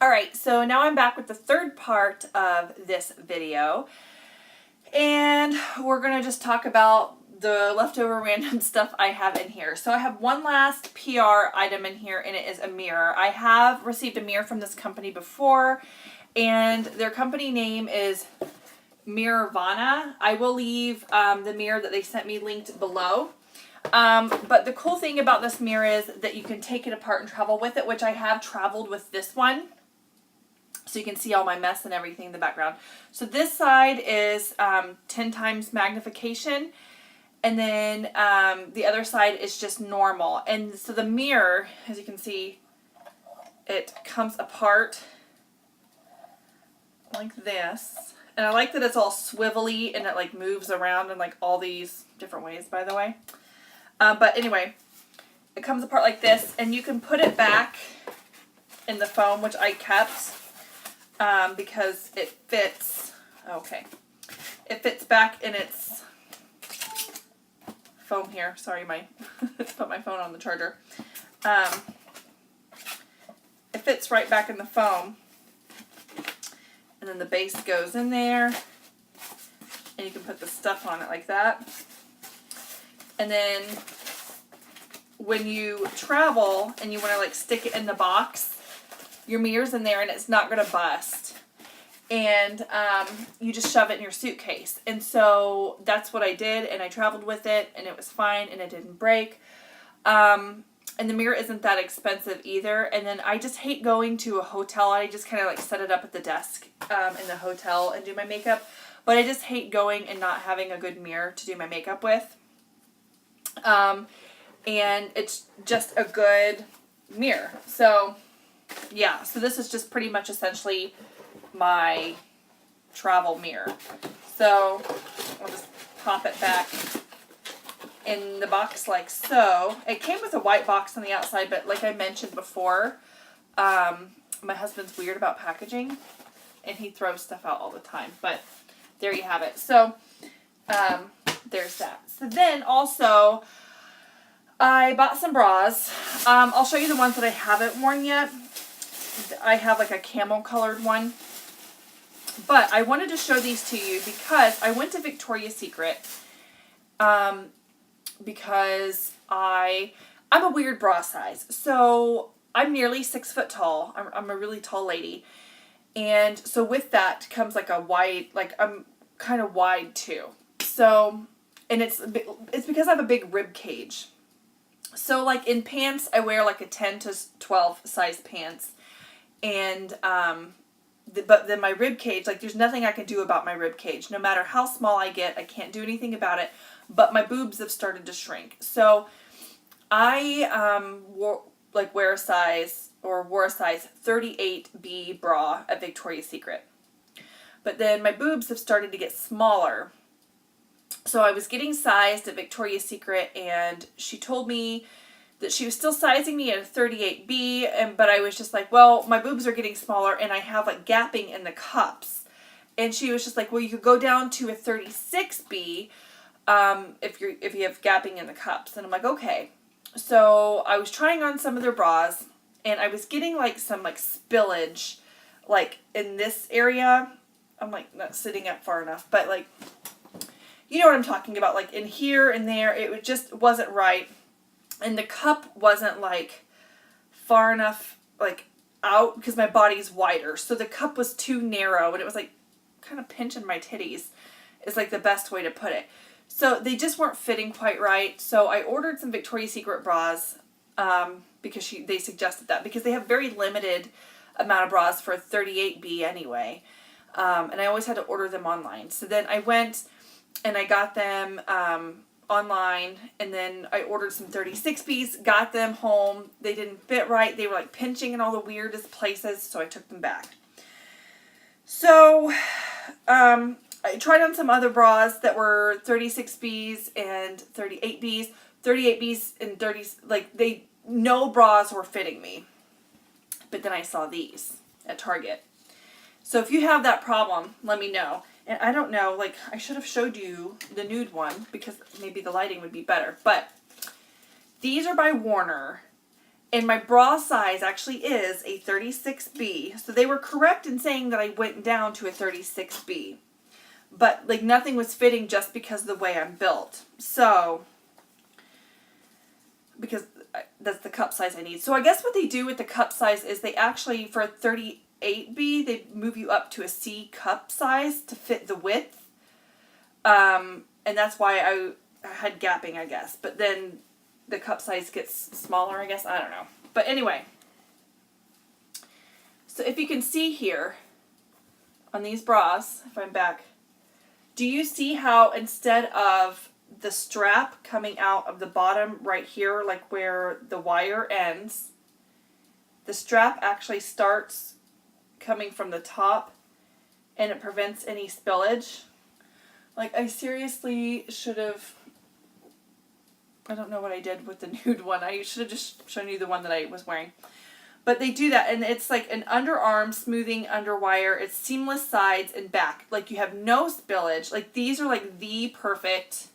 Alright, so now I'm back with the third part of this video, and we're going to just talk about the leftover random stuff I have in here. So I have one last PR item in here, and it is a mirror. I have received a mirror from this company before, and their company name is Mirrorvanna. I will leave the mirror that they sent me linked below. But the cool thing about this mirror is that you can take it apart and travel with it, which I have traveled with this one. So you can see all my mess and everything in the background. So this side is 10 times magnification. And then the other side is just normal. And so the mirror, as you can see, it comes apart like this. And I like that it's all swivelly and it like moves around in like all these different ways, by the way. But anyway, it comes apart like this. And you can put it back in the foam, which I kept. Because it fits, it fits back in its foam here. Sorry, put my phone on the charger. It fits right back in the foam. And then the base goes in there. And you can put the stuff on it like that. And then when you travel and you want to like stick it in the box, your mirror's in there and it's not going to bust. And you just shove it in your suitcase. And so that's what I did, and I traveled with it, and it was fine, and it didn't break. And the mirror isn't that expensive either. And then I just hate going to a hotel. I just kind of like set it up at the desk in the hotel and do my makeup. But I just hate going and not having a good mirror to do my makeup with. And it's just a good mirror. So yeah, so this is just pretty much essentially my travel mirror. So I'll just pop it back in the box like so. It came with a white box on the outside, but like I mentioned before, my husband's weird about packaging and he throws stuff out all the time. But there you have it. So there's that. So then also I bought some bras. I'll show you the ones that I haven't worn yet. I have like a camel colored one. But I wanted to show these to you because I went to Victoria's Secret because I'm a weird bra size. So I'm nearly 6 foot tall. I'm a really tall lady. And so with that comes like a wide, like I'm kind of wide too. So, and it's because I have a big rib cage. So like in pants, I wear like a 10 to 12 size pants. And, but then my rib cage, like there's nothing I can do about my rib cage. No matter how small I get, I can't do anything about it. But my boobs have started to shrink. So I wore a size 38B bra at Victoria's Secret. But then my boobs have started to get smaller. So I was getting sized at Victoria's Secret, and she told me that she was still sizing me at a 38B, but I was just like, well, my boobs are getting smaller, and I have like gapping in the cups. And she was just like, well, you could go down to a 36B if you have gapping in the cups. And I'm like, okay. So I was trying on some of their bras, and I was getting like some like spillage like in this area. I'm like not sitting up far enough, but like, you know what I'm talking about, like in here and there, it just wasn't right. And the cup wasn't like far enough like out because my body's wider. So the cup was too narrow, and it was like kind of pinching my titties is like the best way to put it. So they just weren't fitting quite right. So I ordered some Victoria's Secret bras because they suggested that, because they have very limited amount of bras for a 38B anyway. And I always had to order them online. So then I went and I got them online, and then I ordered some 36Bs, got them home. They didn't fit right. They were like pinching in all the weirdest places, so I took them back. So I tried on some other bras that were 36Bs and 38Bs. 38Bs and 30s, like no bras were fitting me. But then I saw these at Target. So if you have that problem, let me know. And I don't know, like, I should have showed you the nude one because maybe the lighting would be better. But these are by Warner. And my bra size actually is a 36B. So they were correct in saying that I went down to a 36B. But like nothing was fitting just because of the way I'm built. So, because that's the cup size I need. So I guess what they do with the cup size is they actually, for a 38B, they move you up to a C cup size to fit the width. And that's why I had gapping, I guess. But then the cup size gets smaller, I guess. I don't know. But anyway. So if you can see here on these bras, if I'm back, do you see how instead of the strap coming out of the bottom right here, like where the wire ends, the strap actually starts coming from the top and it prevents any spillage? Like, I seriously should have, I don't know what I did with the nude one. I should have just shown you the one that I was wearing. But they do that, and it's like an underarm smoothing underwire. It's seamless sides and back. Like, you have no spillage. Like, these are like the perfect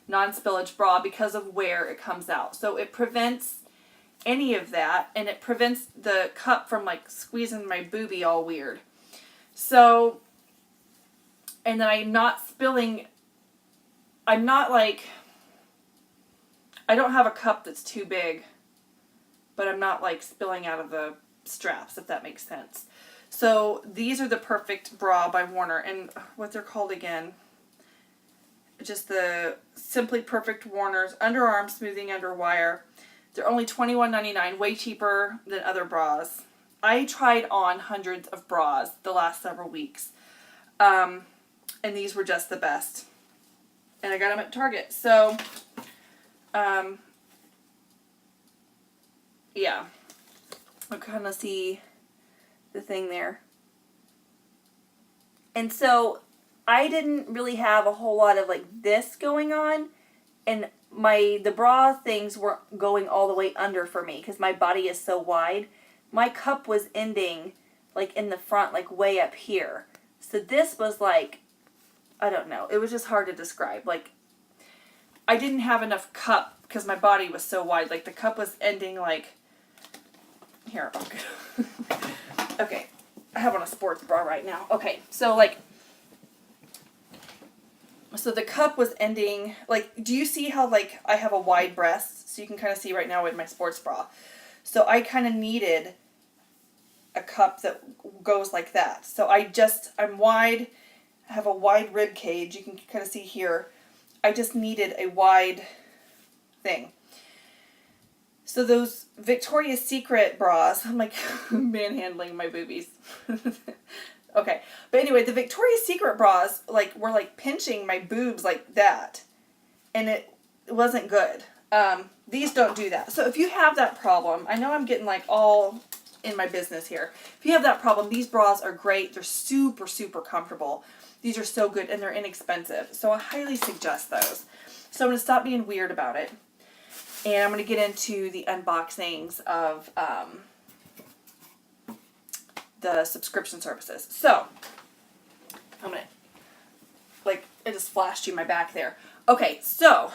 non-spillage bra because of where it comes out. So it prevents any of that, and it prevents the cup from like squeezing my boobie all weird. So, and then I'm not spilling, I'm not like, I don't have a cup that's too big, but I'm not like spilling out of the straps, if that makes sense. So these are the perfect bra by Warner, and what they're called again, just the Simply Perfect Warner's Underarm Smoothing Underwire. They're only $21.99, way cheaper than other bras. I tried on hundreds of bras the last several weeks, and these were just the best. And I got them at Target, so yeah, I kind of see the thing there. And so I didn't really have a whole lot of like this going on, and the bra things weren't going all the way under for me because my body is so wide. My cup was ending like in the front, like way up here. So this was like, I don't know, it was just hard to describe. Like, I didn't have enough cup because my body was so wide. Like, the cup was ending like, here, okay, I have on a sports bra right now. Okay, so like, so the cup was ending, like, do you see how like I have a wide breast? So you can kind of see right now with my sports bra. So I kind of needed a cup that goes like that. So I'm wide, I have a wide rib cage. You can kind of see here. I just needed a wide thing. So those Victoria's Secret bras, I'm like manhandling my boobies. Okay, but anyway, the Victoria's Secret bras like were like pinching my boobs like that, and it wasn't good. These don't do that. So if you have that problem, I know I'm getting like all in my business here. If you have that problem, these bras are great. They're super, super comfortable. These are so good, and they're inexpensive. So I highly suggest those. So I'm going to stop being weird about it. And I'm going to get into the unboxings of the subscription services. So, I'm going to, like, it just flashed you my back there. Okay, so,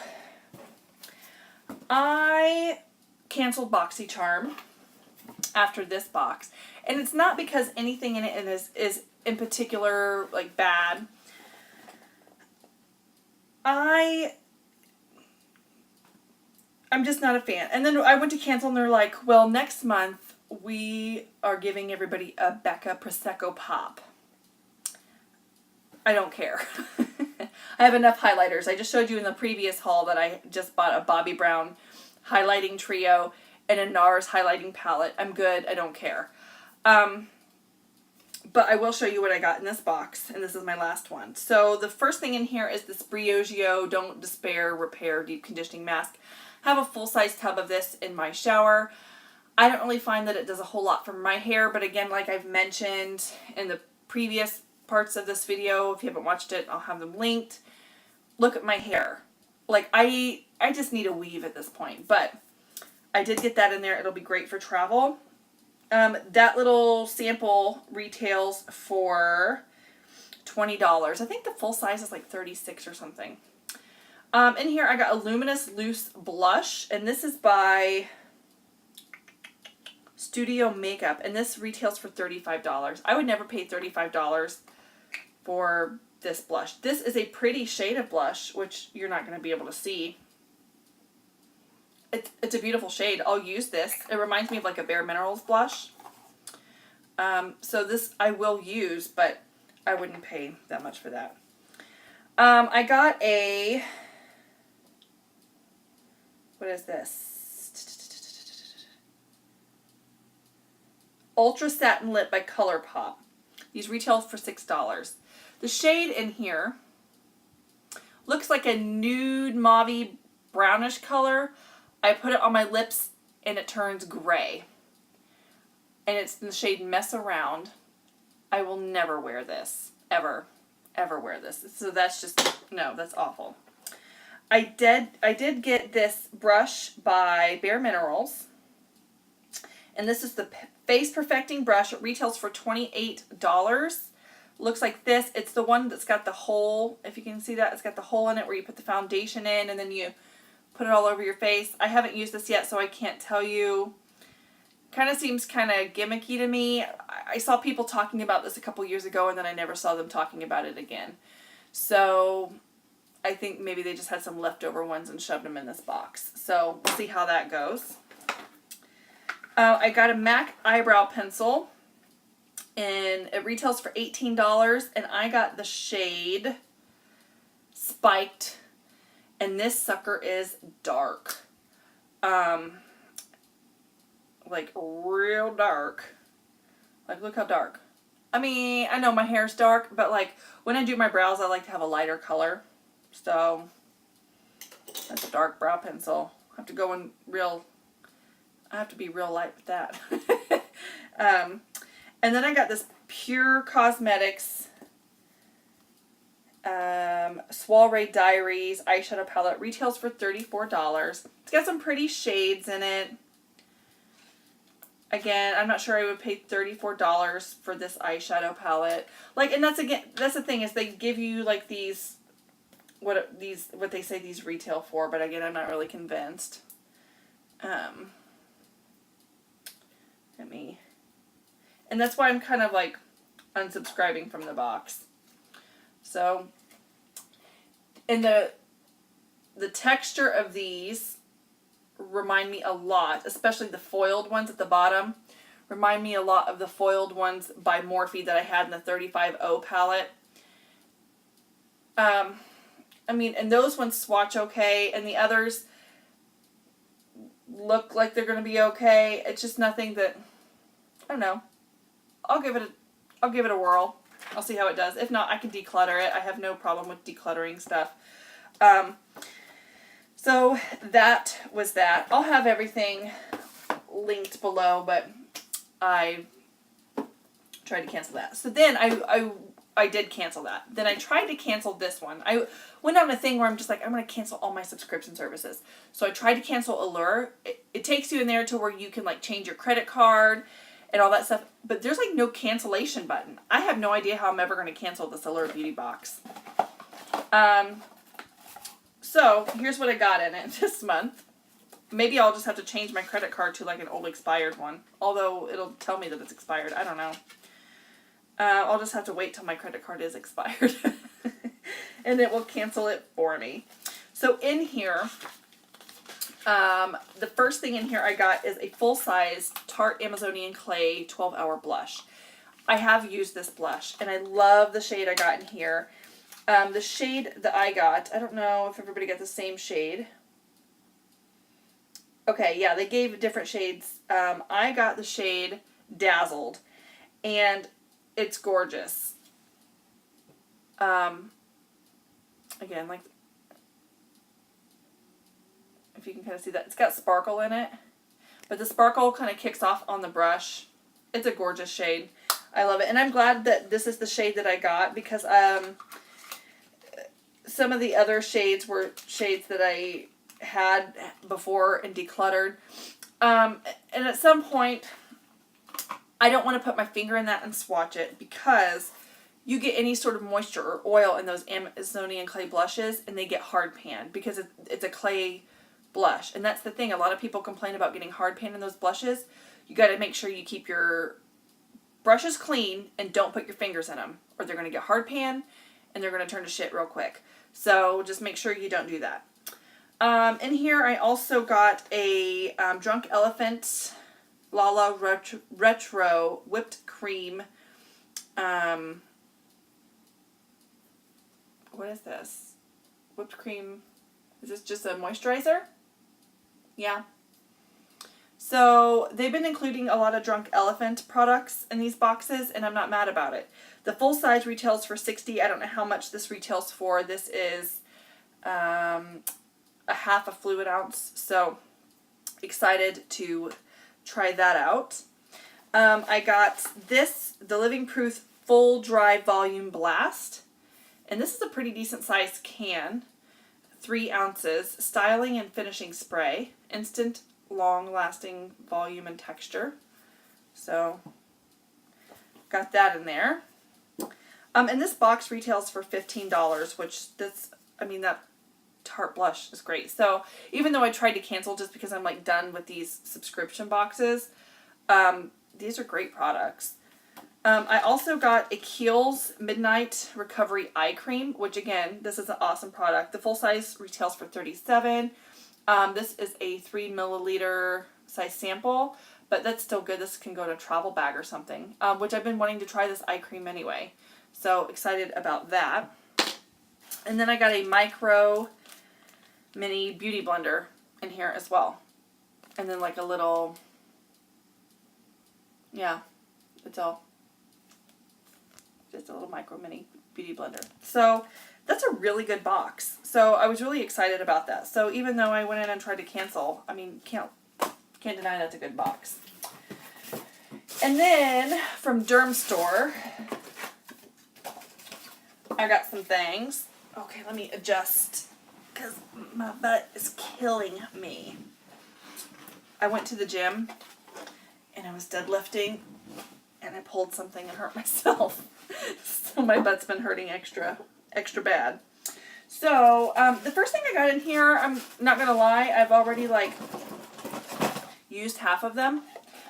I canceled Boxy Charm after this box. And it's not because anything in it is in particular, like, bad. I'm just not a fan. And then I went to cancel and they're like, well, next month we are giving everybody a Becca Prosecco Pop. I don't care. I have enough highlighters. I just showed you in the previous haul that I just bought a Bobbi Brown highlighting trio and a NARS highlighting palette. I'm good. I don't care. But I will show you what I got in this box, and this is my last one. So the first thing in here is this Briogio Don't Despair Repair Deep Conditioning Mask. I have a full-size tub of this in my shower. I don't really find that it does a whole lot for my hair, but again, like I've mentioned in the previous parts of this video, if you haven't watched it, I'll have them linked. Look at my hair. Like, I just need a weave at this point, but I did get that in there. It'll be great for travel. That little sample retails for $20. I think the full size is like $36 or something. In here I got a Luminous Loose Blush, and this is by Studio Makeup, and this retails for $35. I would never pay $35 for this blush. This is a pretty shade of blush, which you're not going to be able to see. It's a beautiful shade. I'll use this. It reminds me of like a Bare Minerals blush. So this I will use, but I wouldn't pay that much for that. I got a, what is this? Ultra Satin Lip by Colourpop. These retail for $6. The shade in here looks like a nude mauve brownish color. I put it on my lips and it turns gray. And it's in the shade Mess Around. I will never wear this. Ever wear this. So that's just, no, that's awful. I did get this brush by Bare Minerals. And this is the Face Perfecting Brush. It retails for $28. Looks like this. It's the one that's got the hole. If you can see that, it's got the hole in it where you put the foundation in and then you put it all over your face. I haven't used this yet, so I can't tell you. Kind of seems kind of gimmicky to me. I saw people talking about this a couple years ago and then I never saw them talking about it again. So I think maybe they just had some leftover ones and shoved them in this box. So we'll see how that goes. I got a MAC eyebrow pencil and it retails for $18 and I got the shade Spiked, and this sucker is dark. Like real dark. Like look how dark. I mean, I know my hair's dark, but like when I do my brows I like to have a lighter color. So that's a dark brow pencil. I have to go in real, I have to be real light with that. And then I got this Pure Cosmetics Soiree Diaries eyeshadow palette. Retails for $34. It's got some pretty shades in it. Again, I'm not sure I would pay $34 for this eyeshadow palette. Like, and that's the thing is they give you like these, what they say these retail for, but again, I'm not really convinced. And that's why I'm kind of like unsubscribing from the box. So, and the texture of these remind me a lot, especially the foiled ones at the bottom, remind me a lot of the foiled ones by Morphe that I had in the 35O palette. I mean, and those ones swatch okay, and the others look like they're going to be okay. It's just nothing that, I don't know. I'll give it a whirl. I'll see how it does. If not, I can declutter it. I have no problem with decluttering stuff. So that was that. I'll have everything linked below, but I tried to cancel that. So then I did cancel that. Then I tried to cancel this one. I went on a thing where I'm just like, I'm going to cancel all my subscription services. So I tried to cancel Allure. It takes you in there to where you can like change your credit card and all that stuff. But there's like no cancellation button. I have no idea how I'm ever going to cancel this Allure Beauty Box. So here's what I got in it this month. Maybe I'll just have to change my credit card to like an old expired one. Although it'll tell me that it's expired. I don't know. I'll just have to wait till my credit card is expired. And it will cancel it for me. So in here, the first thing in here I got is a full-size Tarte Amazonian Clay 12-Hour Blush. I have used this blush, and I love the shade I got in here. The shade that I got, I don't know if everybody got the same shade. Okay, yeah, they gave different shades. I got the shade Dazzled, and it's gorgeous. Again, like, if you can kind of see that, it's got sparkle in it, but the sparkle kind of kicks off on the brush. It's a gorgeous shade. I love it, and I'm glad that this is the shade that I got, because some of the other shades were shades that I had before and decluttered. And at some point, I don't want to put my finger in that and swatch it, because you get any sort of moisture or oil in those Amazonian clay blushes and they get hard pan because it's a clay blush. And that's the thing. A lot of people complain about getting hard pan in those blushes. you got to make sure you keep your brushes clean and don't put your fingers in them, or they're going to get hard pan and they're going to turn to shit real quick. So just make sure you don't do that. In here I also got a Drunk Elephant Lala Retro Whipped Cream. What is this? Whipped cream. Is this just a moisturizer? Yeah. So they've been including a lot of Drunk Elephant products in these boxes, and I'm not mad about it. The full size retails for $60. I don't know how much this retails for. This is a half a fluid ounce, so excited to try that out. I got this, the Living Proof Full Dry Volume Blast, and this is a pretty decent sized can. 3 ounces, styling and finishing spray, instant long-lasting volume and texture. So, got that in there. And this box retails for $15, which that Tarte blush is great. So, even though I tried to cancel just because I'm like done with these subscription boxes, these are great products. I also got a Kiehl's Midnight Recovery Eye Cream, which again, this is an awesome product. The full size retails for $37. This is a 3 milliliter size sample, but that's still good. This can go in a travel bag or something, which I've been wanting to try this eye cream anyway. So excited about that. And then I got a micro mini beauty blender in here as well. And then like a little, yeah, it's all just a little micro mini beauty blender. So that's a really good box. So I was really excited about that. So even though I went in and tried to cancel, I mean, can't deny that's a good box. And then from Dermstore, I got some things. Okay, let me adjust because my butt is killing me. I went to the gym and I was deadlifting and I pulled something and hurt myself. So my butt's been hurting extra bad. So the first thing I got in here, I'm not going to lie, I've already like used half of them,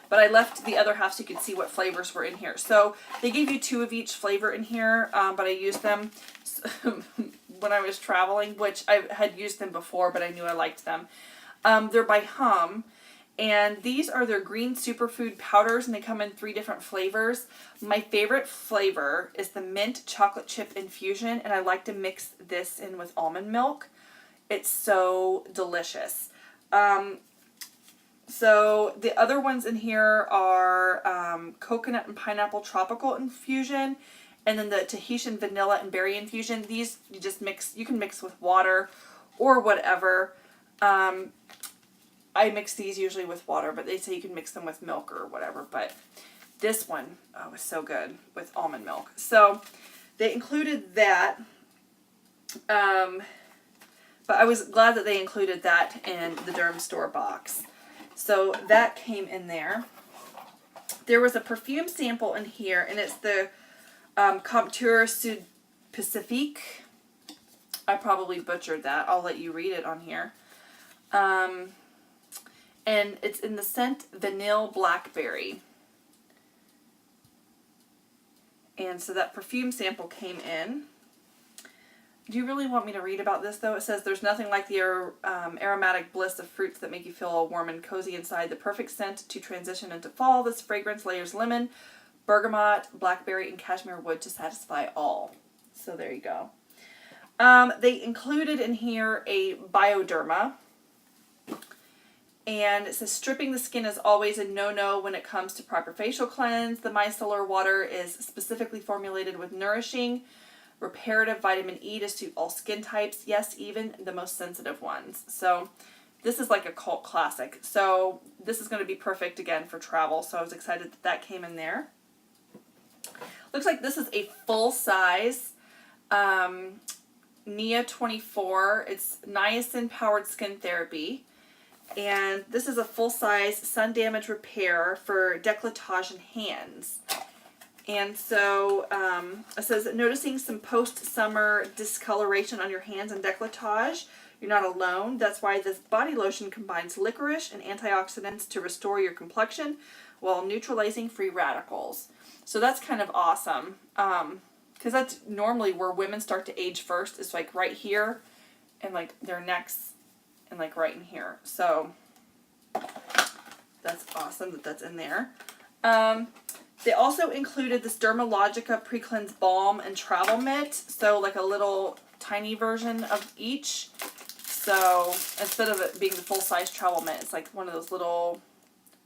but I left the other half so you could see what flavors were in here. So they gave you 2 of each flavor in here, but I used them when I was traveling, which I had used them before, but I knew I liked them. They're by Hum. And these are their green superfood powders, and they come in 3 different flavors. My favorite flavor is the mint chocolate chip infusion, and I like to mix this in with almond milk. It's so delicious. So the other ones in here are coconut and pineapple tropical infusion, and then the Tahitian vanilla and berry infusion. These you just mix. You can mix with water or whatever. I mix these usually with water, but they say you can mix them with milk or whatever. But this one, oh, was so good with almond milk. So they included that. But I was glad that they included that in the Dermstore box. So that came in there. There was a perfume sample in here, and it's the Comptoir Pacifique. I probably butchered that. I'll let you read it on here. And it's in the scent Vanille Blackberry. And so that perfume sample came in. Do you really want me to read about this, though? It says, there's nothing like the aromatic bliss of fruits that make you feel all warm and cozy inside. The perfect scent to transition into fall. This fragrance layers lemon, bergamot, blackberry, and cashmere wood to satisfy all. So there you go. They included in here a Bioderma. And it says, stripping the skin is always a no-no when it comes to proper facial cleanse. The micellar water is specifically formulated with nourishing, reparative vitamin E to suit all skin types. Yes, even the most sensitive ones. So this is like a cult classic. So this is going to be perfect again for travel. So I was excited that that came in there. Looks like this is a full-size Nia 24. It's niacin-powered skin therapy. And this is a full-size sun damage repair for decolletage and hands. And so it says, noticing some post-summer discoloration on your hands and decolletage, you're not alone. That's why this body lotion combines licorice and antioxidants to restore your complexion while neutralizing free radicals. So that's kind of awesome. Because that's normally where women start to age first, is like right here and like their necks and like right in here. So that's awesome that that's in there. They also included this Dermalogica Precleanse Balm and Travel Mitt. So like a little tiny version of each. So instead of it being the full-size Travel Mitt, it's like one of those little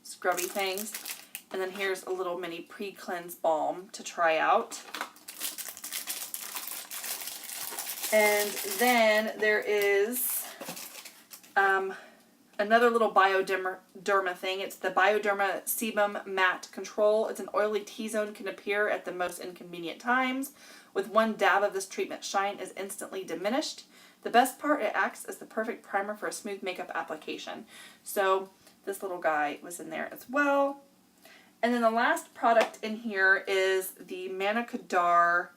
scrubby things. And then here's a little mini pre-cleanse balm to try out. And then there is another little Bioderma thing. It's the Bioderma Sebum Matte Control. It's an oily T-zone, can appear at the most inconvenient times. With one dab of this treatment, shine is instantly diminished. The best part, it acts as the perfect primer for a smooth makeup application. So this little guy was in there as well. And then the last product in here is the Manna Kadar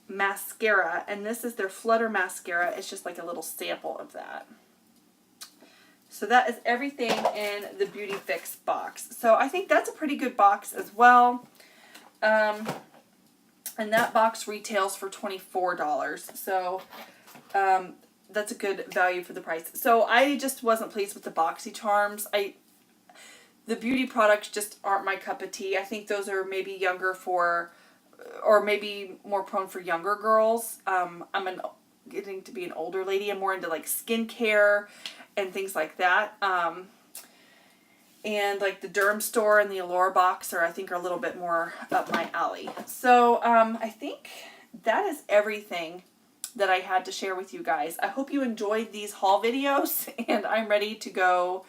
mascara, and this is their Flutter mascara. It's just like a little sample of that. So that is everything in the Beauty Fix box. So I think that's a pretty good box as well. And that box retails for $24. So that's a good value for the price. So I just wasn't pleased with the Boxy Charms. The beauty products just aren't my cup of tea. I think those are maybe younger for, or maybe more prone for younger girls. I'm getting to be an older lady. I'm more into like skincare and things like that. And like the Dermstore and the Allure box I think are a little bit more up my alley. So I think that is everything that I had to share with you guys. I hope you enjoyed these haul videos, and I'm ready to go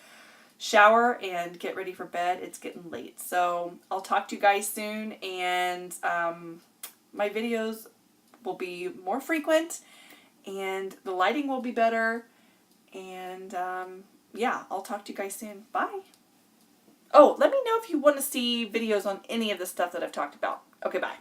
shower and get ready for bed. It's getting late. So I'll talk to you guys soon, and my videos will be more frequent and the lighting will be better, and yeah, I'll talk to you guys soon. Bye. Oh, let me know if you want to see videos on any of the stuff that I've talked about. Okay, bye.